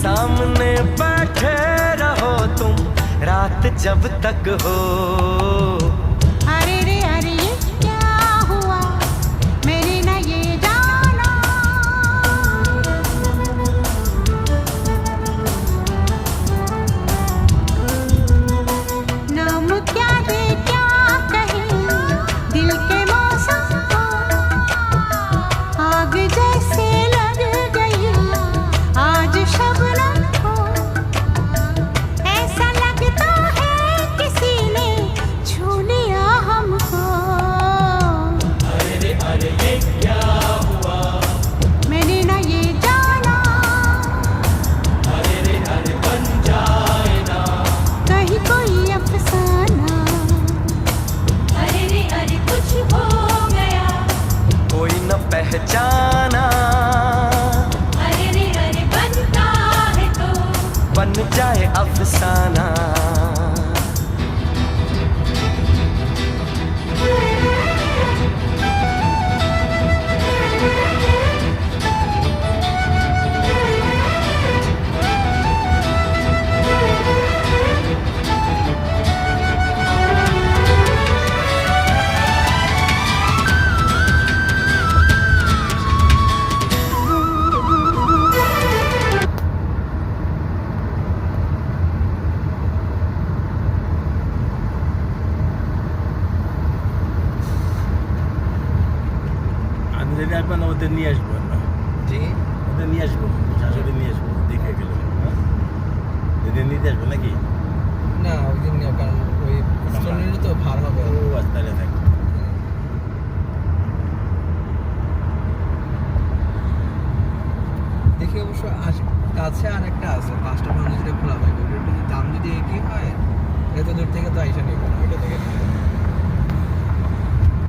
सामने बैठे रहो तुम रात जब तक हो। अरे रे अरे ये क्या हुआ, मैंने न ये जाना। नाम क्या दे क्या कहे दिल के मौसम को, आग जैसे लग गई आज शबनम को। ऐसा लगता है किसी ने छू लिया हमको। अरे ये क्या हुआ, मैंने न ये जाना। अरे बन जाए ना कहीं कोई अफसाना। अरे कुछ हो गया। कोई न पहचाना। अरे बनता है तो बन जाए अफसाना। আমি যদি একবার ওদের নিয়ে আসবো না, জি ওদের নিয়ে আসবো, শাশুড়ি নিয়ে আসবো, দেখে গেল ওদের নিতে আসবো নাকি? না ওই দিন না, কারণ ওই স্টোনের তো ভার হবে। ও আস্তে থাকবে। দেখি অবশ্য কাছে আর একটা আছে 5টা মানুষ খোলা পাইবে, দাম যদি একই হয় এত দূর থেকে তো আইসা নেবে না।